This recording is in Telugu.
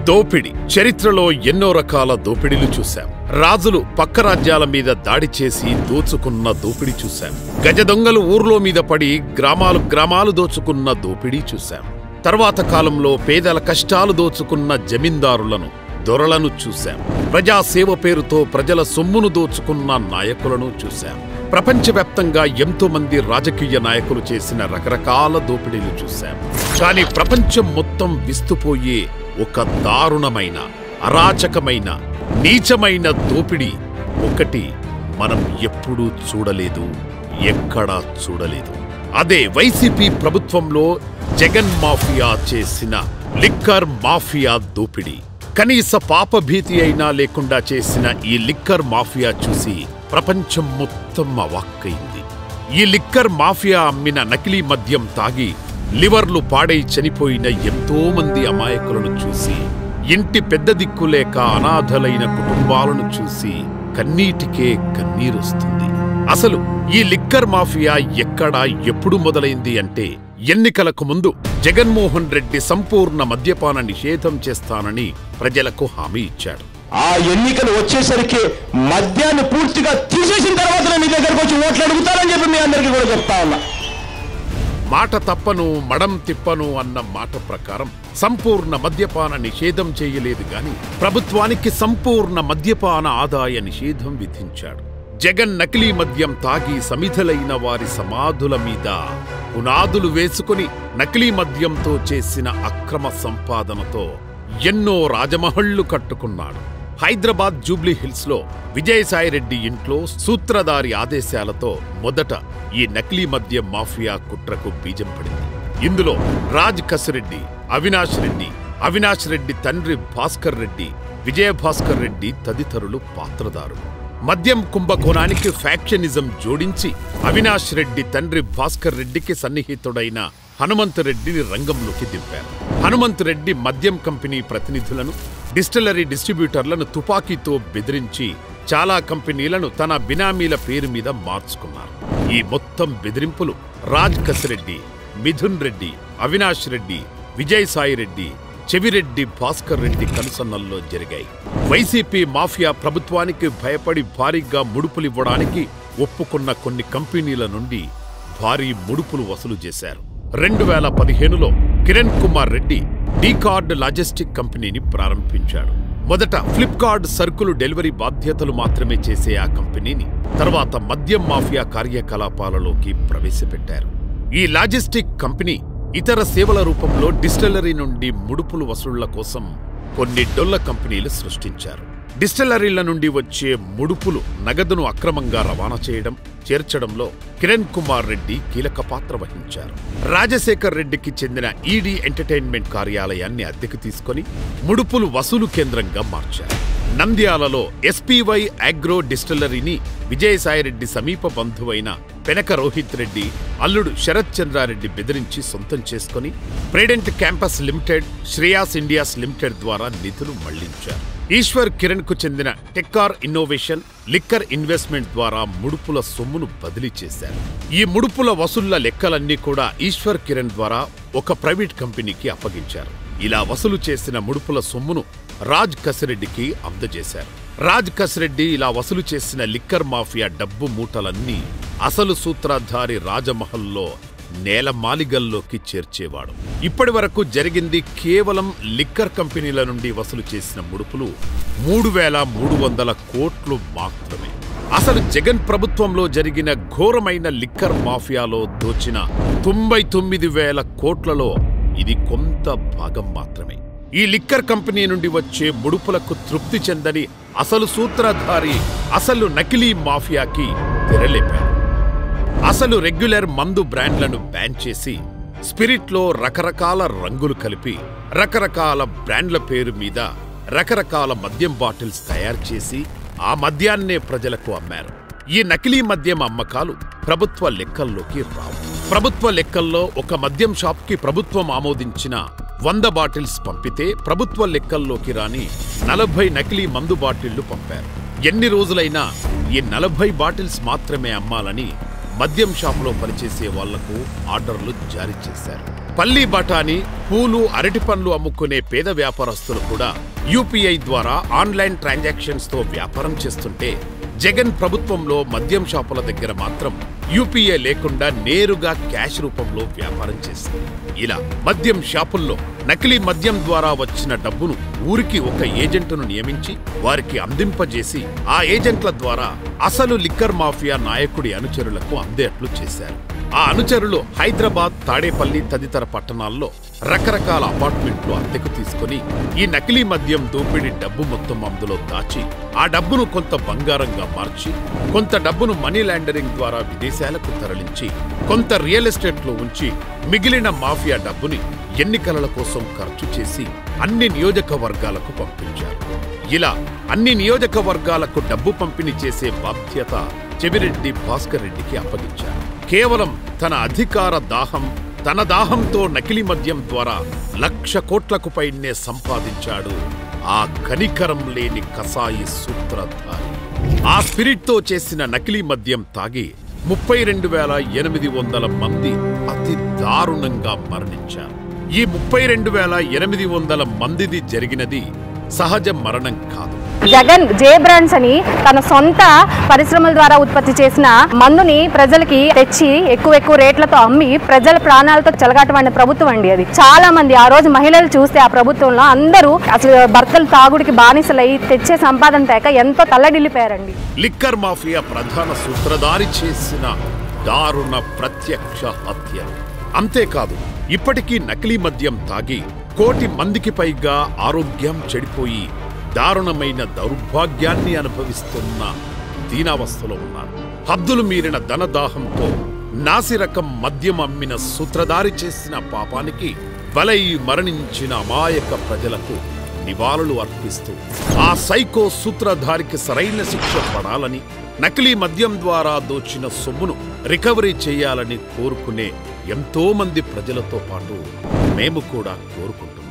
దోపిడి చరిత్రలో ఎన్నో రకాల దోపిడీలు చూశాం. రాజులు పక్క రాజ్యాల మీద దాడి చేసి దోచుకున్న దోపిడీ చూశాం. గజ దొంగలు ఊర్లో మీద పడి గ్రామాలు దోచుకున్న దోపిడీ చూశాం. తర్వాత కాలంలో పేదల కష్టాలు దోచుకున్న జమీందారులను, దొరలను చూశాం. ప్రజాసేవ పేరుతో ప్రజల సొమ్మును దోచుకున్న నాయకులను చూశాం. ప్రపంచవ్యాప్తంగా ఎంతో మంది రాజకీయ నాయకులు చేసిన రకరకాల దోపిడీలు చూశాం. కానీ ప్రపంచం మొత్తం విస్తుపోయే ఒక దారుణమైన, అరాచకమైన, నీచమైన దోపిడీ ఒకటి మనం ఎప్పుడూ చూడలేదు, ఎక్కడా చూడలేదు. అదే వైసీపీ ప్రభుత్వంలో జగన్ మాఫియా చేసిన లిక్కర్ మాఫియా దోపిడీ. కనీస పాపభీతి అయినా లేకుండా చేసిన ఈ లిక్కర్ మాఫియా చూసి ప్రపంచం మొత్తం అవాక్కైంది. ఈ లిక్కర్ మాఫియా అమ్మిన నకిలీ మద్యం తాగి లివర్లు పాడై చనిపోయిన ఎంతో మంది అమాయకులను చూసి, ఇంటి పెద్ద దిక్కులేక అనాథలైన కుటుంబాలను చూసి కన్నీటికే కన్నీరొస్తుంది. అసలు ఈ లిక్కర్ మాఫియా ఎక్కడ, ఎప్పుడు మొదలైంది అంటే, ఎన్నికలకు ముందు జగన్మోహన్ రెడ్డి సంపూర్ణ మద్యపాన నిషేధం చేస్తానని ప్రజలకు హామీ ఇచ్చాడు. ఆ ఎన్నికలు వచ్చేసరికి మద్యాన్ని పూర్తిగా తీసేసిన తర్వాత నీ దగ్గరకు వచ్చి ఓట్లు అడుగుతారని చెప్పి మీ అందరికీ కూడా చెప్తా ఉన్నా. మాట తప్పను మడం తిప్పను అన్న మాట ప్రకారం సంపూర్ణ మద్యపాన నిషేధం చేయలేదు గాని ప్రభుత్వానికి సంపూర్ణ మద్యపాన ఆదాయ నిషేధం విధించాడు. జగన్ నకిలీ మద్యం తాగి సమిధలైన వారి సమాధుల మీద పునాదులు వేసుకుని నకిలీ మద్యంతో చేసిన అక్రమ సంపాదనతో ఎన్నో రాజమహళ్లు కట్టుకున్నాడు. హైదరాబాద్ జూబ్లీ హిల్స్ లో విజయసాయిరెడ్డి ఇంట్లో సూత్రధారి ఆదేశాలతో మొదట ఈ నకిలీ మద్యం మాఫియా కుట్రకు బీజం పడింది. ఇందులో రాజ్ కసిరెడ్డి, అవినాష్ రెడ్డి తండ్రి భాస్కర్ రెడ్డి, విజయభాస్కర్ రెడ్డి తదితరులు పాత్రదారులు. మద్యం కుంభకోణానికి ఫ్యాక్షనిజం జోడించి అవినాష్ రెడ్డి తండ్రి భాస్కర్ రెడ్డికి సన్నిహితుడైన హనుమంత్ రెడ్డిని రంగంలోకి దింపారు. హనుమంత్ రెడ్డి మద్యం కంపెనీ ప్రతినిధులను, డిస్టిలరీ డిస్ట్రిబ్యూటర్లను తుపాకీతో బెదిరించి చాలా కంపెనీలను తన బినామీల పేరు మీద మార్చుకున్నారు. ఈ మొత్తం బెదిరింపులు రాజ్ కసిరెడ్డి, మిథున్ రెడ్డి, అవినాష్ రెడ్డి, విజయసాయిరెడ్డి, చెవిరెడ్డి భాస్కర్ రెడ్డి కనుసన్నల్లో జరిగాయి. వైసీపీ మాఫియా ప్రభుత్వానికి భయపడి భారీగా ముడుపులివ్వడానికి ఒప్పుకున్న కొన్ని కంపెనీల నుండి భారీ ముడుపులు వసూలు చేశారు. 2015లో కిరణ్ కుమార్ రెడ్డి డీకార్డ్ లాజిస్టిక్ కంపెనీని ప్రారంభించాడు. మొదట ఫ్లిప్కార్ట్ సరుకులు డెలివరీ బాధ్యతలు మాత్రమే చేసే ఆ కంపెనీని తర్వాత మద్యం మాఫియా కార్యకలాపాలలోకి ప్రవేశపెట్టారు. ఈ లాజిస్టిక్ కంపెనీ ఇతర సేవల రూపంలో డిస్టిలరీ నుండి ముడుపులు వసూళ్ల కోసం కొన్ని డొల్ల కంపెనీలు సృష్టించారు. డిస్టిలరీల నుండి వచ్చే ముడుపులు నగదును అక్రమంగా రవాణా చేయడం, చేర్చడంలో కిరణ్ కుమార్ రెడ్డి కీలక పాత్ర వహించారు. రాజశేఖర్ రెడ్డికి చెందిన ఈడీ ఎంటర్టైన్మెంట్ కార్యాలయాన్ని అద్దెకు తీసుకుని ముడుపులు వసూలు కేంద్రంగా మార్చారు. నంద్యాలలో ఎస్పీవై అగ్రో డిస్టిలరీని విజయసాయిరెడ్డి సమీప బంధువైన పెనక రోహిత్ రెడ్డి అల్లుడు శరత్ చంద్రారెడ్డి బెదిరించి సొంతం చేసుకుని ప్రేడెంట్ క్యాంపస్ లిమిటెడ్, శ్రేయాస్ ఇండియాస్ లిమిటెడ్ ద్వారా నిధులు మళ్లించారు. ఈశ్వర్ కిరణ్ కు చెందిన టెక్కార్ ఇన్నోవేషన్, లిక్కర్ ఇన్వెస్ట్మెంట్ ద్వారా ముడుపుల సొమ్మును బదిలీ చేశారు. ఈ ముడుపుల వసూళ్ల లెక్కలన్నీ కూడా ఈశ్వర్ కిరణ్ ద్వారా ఒక ప్రైవేట్ కంపెనీకి అప్పగించారు. ఇలా వసూలు చేసిన ముడుపుల సొమ్మును రాజ్ కసిరెడ్డికి అందజేశారు. రాజ్ కసిరెడ్డి ఇలా వసూలు చేసిన లిక్కర్ మాఫియా డబ్బు మూటలన్నీ అసలు సూత్రధారి రాజమహల్లో నేలమాలిగల్లోకి చేర్చేవాడు. ఇప్పటి వరకు జరిగింది కేవలం లిక్కర్ కంపెనీల నుండి వసూలు చేసిన ముడుపులు 3,300 కోట్లు మాత్రమే. అసలు జగన్ ప్రభుత్వంలో జరిగిన ఘోరమైన లిక్కర్ మాఫియాలో దోచిన 99,000 కోట్లలో ఇది కొంత భాగం మాత్రమే. ఈ లిక్కర్ కంపెనీ నుండి వచ్చే ముడుపులకు తృప్తి చెందని అసలు సూత్రధారి అసలు నకిలీ మాఫియాకి తెరలేపారు. అసలు రెగ్యులర్ మందు బ్రాండ్లను బ్యాన్ చేసి స్పిరిట్లో రకరకాల రంగులు కలిపి రకరకాల బ్రాండ్ల పేరు మీద రకరకాల మద్యం బాటిల్స్ తయారు చేసి ఆ మద్యాన్నే ప్రజలకు అమ్మారు. ఈ నకిలీ మద్యం అమ్మకాలు ప్రభుత్వ లెక్కల్లోకి రావు. ప్రభుత్వ లెక్కల్లో ఒక మద్యం షాప్కి ప్రభుత్వం ఆమోదించిన 100 బాటిల్స్ పంపితే ప్రభుత్వ లెక్కల్లోకి రాని 40 నకిలీ మందు బాటిళ్లు పంపారు. ఎన్ని రోజులైనా ఈ 40 బాటిల్స్ మాత్రమే అమ్మాలని మద్యం షాపులో పనిచేసే వాళ్లకు ఆర్డర్లు జారీ చేశారు. పల్లి బఠానీ, పూలు, అరటి పండ్లు అమ్ముకునే పేద వ్యాపారస్తులు కూడా యూపీఐ ద్వారా ఆన్లైన్ ట్రాన్సాక్షన్స్ తో వ్యాపారం చేస్తుంటే జగన్ ప్రభుత్వంలో మద్యం షాపుల దగ్గర మాత్రం యూపీఐ లేకుండా నేరుగా క్యాష్ రూపంలో వ్యాపారం చేసింది. ఇలా మద్యం షాపుల్లో నకిలీ మద్యం ద్వారా వచ్చిన డబ్బును ఊరికి ఒక ఏజెంటును నియమించి వారికి అందింపజేసి ఆ ఏజెంట్ల ద్వారా అసలు లిక్కర్ మాఫియా నాయకుడి అనుచరులకు అందేట్లు చేశారు. ఆ అనుచరులు హైదరాబాద్, తాడేపల్లి తదితర పట్టణాల్లో రకరకాల అపార్ట్మెంట్లు అద్దెకు తీసుకుని ఈ నకిలీ మద్యం దోపిడీ డబ్బు మొత్తం అందులో దాచి ఆ డబ్బును కొంత బంగారంగా మార్చి కొంత డబ్బును మనీ లాండరింగ్ ద్వారా విదేశాలకు తరలించి కొంత రియల్ ఎస్టేట్లో ఉంచి మిగిలిన మాఫియా డబ్బుని ఎన్నికల కోసం ఖర్చు చేసి అన్ని నియోజకవర్గాలకు పంపించారు. ఇలా అన్ని నియోజకవర్గాలకు డబ్బు పంపిణీ చేసే బాధ్యత చెవిరెడ్డి భాస్కర్ రెడ్డికి అప్పగించారు. కేవలం తన అధికార దాహం, తన దాహంతో నకిలీ మద్యం ద్వారా 1,00,000 కోట్లకు పైనే సంపాదించాడు ఆ కనికరం లేని కసాయి సూత్రధారి. ఆ స్పిరిట్తో చేసిన నకిలీ మద్యం తాగి 32,800 మంది అతి దారుణంగా మరణించారు. ఈ 32,800 మందిది జరిగినది సహజ మరణం కాదు. జగన్ జే బ్రాండ్స్ అని తన సొంత పరిశ్రమల ద్వారా ఉత్పత్తి చేసిన మందుని ప్రజలకి తెచ్చి ఎక్కువ రేట్లతో అమ్మి ప్రజల ప్రాణాలతో చెలగాటమైన ప్రభుత్వం అండి అది. చాలా మంది ఆ రోజు మహిళలు చూస్తే ఆ ప్రభుత్వంలో అందరూ అసలు భర్తలు తాగుడికి బానిసలై తెచ్చే సంపాదన తేక ఎంతో తల్లడిల్లిపోయారండి. లిక్కర్ మాఫియా ప్రధాన సూత్రధారి చేసిన దారుణ ప్రత్యక్ష హత్య. అంతేకాదు, ఇప్పటికీ నకిలీ మద్యం తాగి 1,00,00,000 మందికి పైగా ఆరోగ్యం చెడిపోయి దారుణమైన దౌర్భాగ్యాన్ని అనుభవిస్తున్న దీనావస్థలో ఉన్నారు. హద్దులు మీరిన ధనదాహంతో నాసిరకం మద్యం అమ్మిన సూత్రధారి చేసిన పాపానికి బలై మరణించిన అమాయక ప్రజలకు నివాళులు అర్పిస్తూ ఆ సైకో సూత్రధారికి సరైన శిక్ష పడాలని, నకిలీ మద్యం ద్వారా దోచిన సొమ్మును రికవరీ చేయాలని కోరుకునే ఎంతో మంది ప్రజలతో పాటు మేము కూడా కోరుకుంటున్నాం.